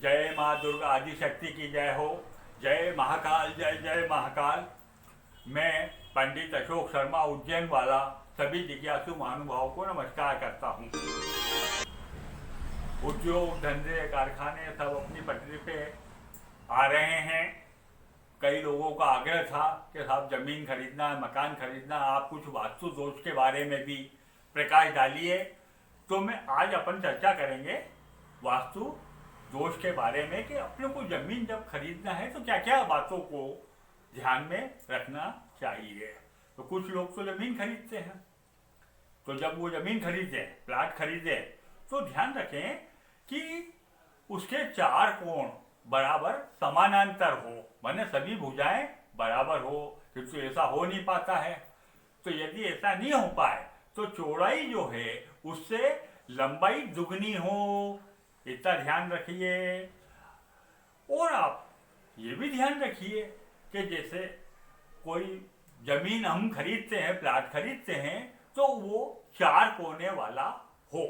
जय माँ दुर्गा आदिशक्ति की जय हो। जय महाकाल, जय जय महाकाल। मैं पंडित अशोक शर्मा उज्जैन वाला सभी जिज्ञासु महानुभावों को नमस्कार करता हूँ। उद्योग धंधे कारखाने सब अपनी पटरी पे आ रहे हैं। कई लोगों का आग्रह था कि साहब ज़मीन खरीदना है, मकान खरीदना, आप कुछ वास्तु दोष के बारे में भी प्रकाश डालिए। तो मैं आज अपन चर्चा करेंगे वास्तु दोष के बारे में कि अपने को ज़मीन जब खरीदना है तो क्या क्या बातों को ध्यान में रखना चाहिए। तो कुछ लोग तो ज़मीन खरीदते हैं, तो जब वो ज़मीन खरीदें, प्लाट खरीदें, तो ध्यान रखें कि उसके चार कोण बराबर समानांतर हो, माने सभी भुजाएं बराबर हो। किंतु ऐसा हो नहीं पाता है। तो यदि ऐसा नहीं हो पाए तो चौड़ाई जो है उससे लंबाई दुगनी हो, इतना ध्यान रखिए। और आप ये भी ध्यान रखिए कि जैसे कोई जमीन हम खरीदते हैं, प्लाट खरीदते हैं, तो वो चार कोने वाला हो।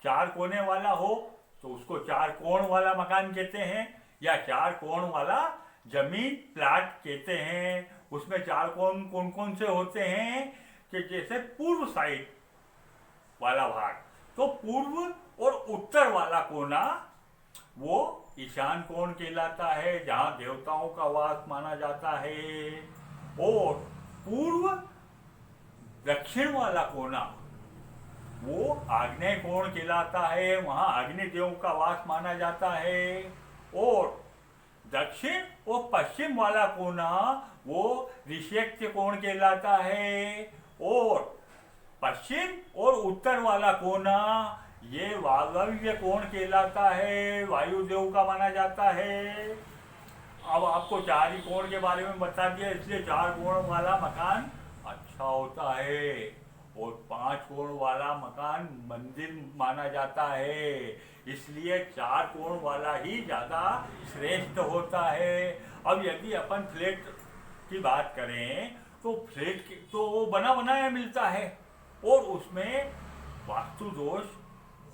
चार कोने वाला हो तो उसको चार कोण वाला मकान कहते हैं, या चार कोण वाला जमीन प्लाट कहते हैं। उसमें चार कोण कौन कौन से होते हैं कि जैसे पूर्व साइड वाला भाग, तो पूर्व और उत्तर वाला कोना वो ईशान कोण कहलाता है, जहाँ देवताओं का वास माना जाता है। और पूर्व दक्षिण वाला कोना वो आग्नेय कोण कहलाता है, वहाँ अग्निदेव का वास माना जाता है। और दक्षिण और पश्चिम वाला कोना वो ऋष्यक्ष कोण कहलाता है। और पश्चिम और उत्तर वाला कोना ये वायव्य कोण कहलाता है, वायुदेव का माना जाता है। अब आपको चार ही कोण के बारे में बता दिया, इसलिए चार कोण वाला मकान अच्छा होता है और पांच कोण वाला मकान मंदिर माना जाता है, इसलिए चार कोण वाला ही ज़्यादा श्रेष्ठ होता है। अब यदि अपन फ्लैट की बात करें तो फ्लैट तो वो बना बनाया मिलता है और उसमें वास्तु दोष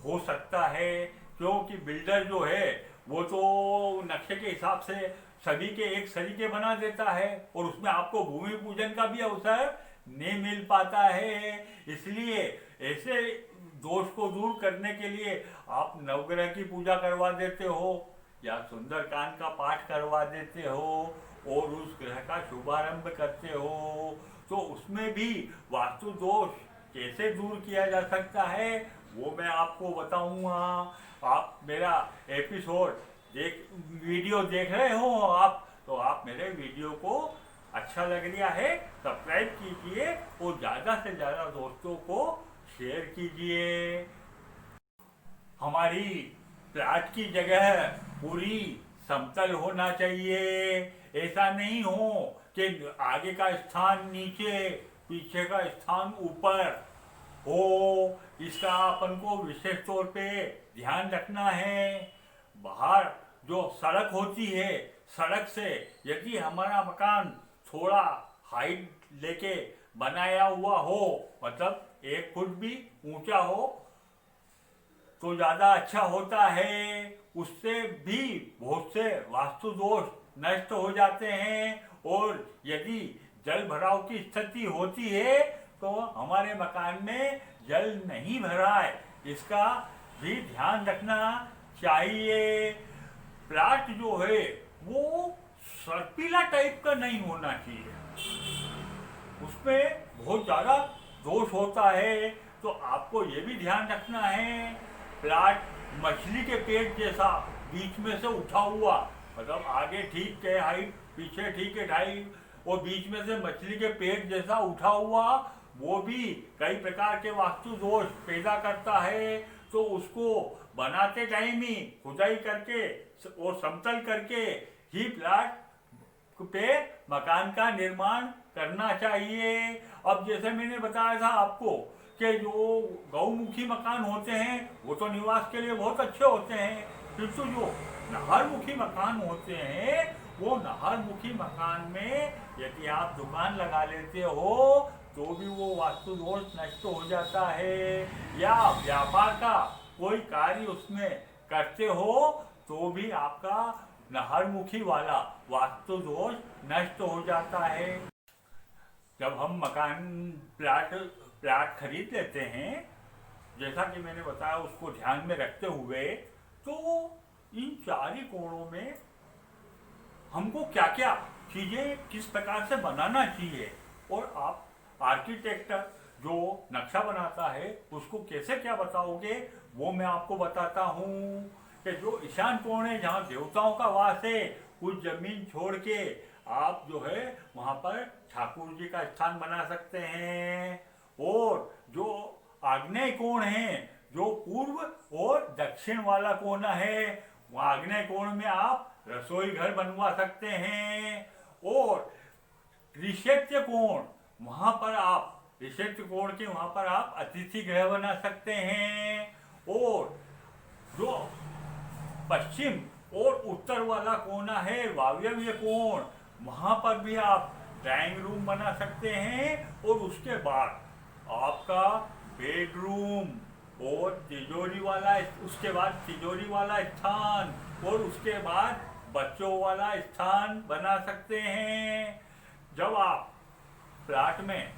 हो सकता है, क्योंकि बिल्डर जो है वो तो नक्शे के हिसाब से सभी के एक सरीके बना देता है और उसमें आपको भूमि पूजन का भी अवसर नहीं मिल पाता है। इसलिए ऐसे दोष को दूर करने के लिए आप नवग्रह की पूजा करवा देते हो या सुंदरकांड का पाठ करवा देते हो और उस ग्रह का शुभारंभ करते हो, तो उसमें भी वास्तु दोष कैसे दूर किया जा सकता है वो मैं आपको बताऊंगा। आप मेरा एपिसोड वीडियो देख रहे हो आप, तो आप मेरे वीडियो को अच्छा लग रहा है सब्सक्राइब कीजिए और ज़्यादा से ज़्यादा दोस्तों को शेयर कीजिए। हमारी प्लाट की जगह पूरी समतल होना चाहिए। ऐसा नहीं हो कि आगे का स्थान नीचे, पीछे का स्थान ऊपर हो। इसका अपन को विशेष तौर पे ध्यान रखना है। बाहर जो सड़क होती है, सड़क से यदि हमारा मकान थोड़ा हाइट लेके बनाया हुआ हो, मतलब 1 फुट भी ऊंचा हो, तो ज़्यादा अच्छा होता है। उससे भी बहुत से वास्तु दोष नष्ट हो जाते हैं। और यदि जल भराव की स्थिति होती है तो हमारे मकान में जल नहीं भरा है, इसका भी ध्यान रखना चाहिए। प्लाट जो है वो सर्पिला टाइप का नहीं होना चाहिए, उसमें बहुत ज़्यादा दोष होता है। तो आपको ये भी ध्यान रखना है, प्लाट मछली के पेट जैसा बीच में से उठा हुआ, मतलब आगे ठीक है हाइट, पीछे ठीक है हाइट, और बीच में से मछली के पेट जैसा उठा हुआ, वो भी कई प्रकार के वास्तु दोष पैदा करता है। तो उसको बनाते टाइम ही खुदाई करके और समतल करके ही प्लाट पे मकान का निर्माण करना चाहिए। अब जैसे मैंने बताया था आपको कि जो गौमुखी मकान होते हैं वो तो निवास के लिए बहुत अच्छे होते हैं, किंतु जो नहरमुखी मकान होते हैं वो नहरमुखी मकान में यदि आप दुकान लगा लेते हो तो भी वो वास्तु दोष नष्ट हो जाता है। या व्यापार का कोई कार्य उसमें करते हो तो भी आपका नहरमुखी वाला वास्तु दोष नष्ट हो जाता है। जब हम मकान प्लाट प्लाट खरीद लेते हैं, जैसा कि मैंने बताया उसको ध्यान में रखते हुए, तो इन चार ही कोणों में हमको क्या क्या चीज़ें किस प्रकार से बनाना चाहिए, और आप आर्किटेक्ट जो नक्शा बनाता है उसको कैसे क्या बताओगे, वो मैं आपको बताता हूँ। कि जो ईशान कोण है जहाँ देवताओं का वास है, कुछ जमीन छोड़ के आप जो है वहाँ पर ठाकुर जी का स्थान बना सकते हैं। और जो आग्नेय कोण है, जो पूर्व और दक्षिण वाला कोना है, वहाँ आग्नेय कोण में आप रसोई घर बनवा सकते हैं। और ऋषेत्र कोण, वहाँ पर आप ऋषेत्र कोण के वहाँ पर आप अतिथि गृह बना सकते हैं। और जो पश्चिम और उत्तर वाला कोना है वायव्य कोण, वहाँ पर भी आप ड्राइंग रूम बना सकते हैं। और उसके बाद आपका बेडरूम और तिजोरी वाला, उसके बाद तिजोरी वाला स्थान, और उसके बाद बच्चों वाला स्थान बना सकते हैं। जब आप प्लाट में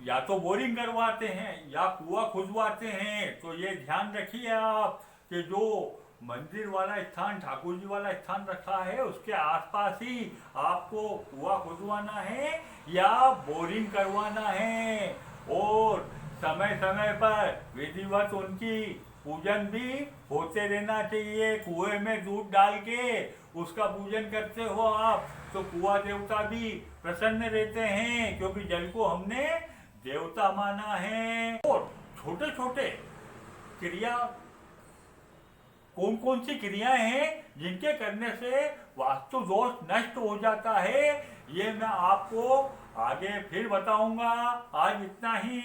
या तो बोरिंग करवाते हैं या कुआं खुदवाते हैं, तो ये ध्यान रखिए आप कि जो मंदिर वाला स्थान, ठाकुर जी वाला स्थान रखा है, उसके आसपास ही आपको कुआं खुदवाना है या बोरिंग करवाना है। और समय समय पर विधिवत उनकी पूजन भी होते रहना चाहिए। कुएं में दूध डाल के उसका पूजन करते हो आप, तो कुआं देवता भी प्रसन्न रहते हैं, क्योंकि जल को हमने देवता माना है। और छोटे छोटे क्रिया, कौन कौन सी क्रियाएं हैं जिनके करने से वास्तु दोष नष्ट हो जाता है, ये मैं आपको आगे फिर बताऊंगा। आज इतना ही।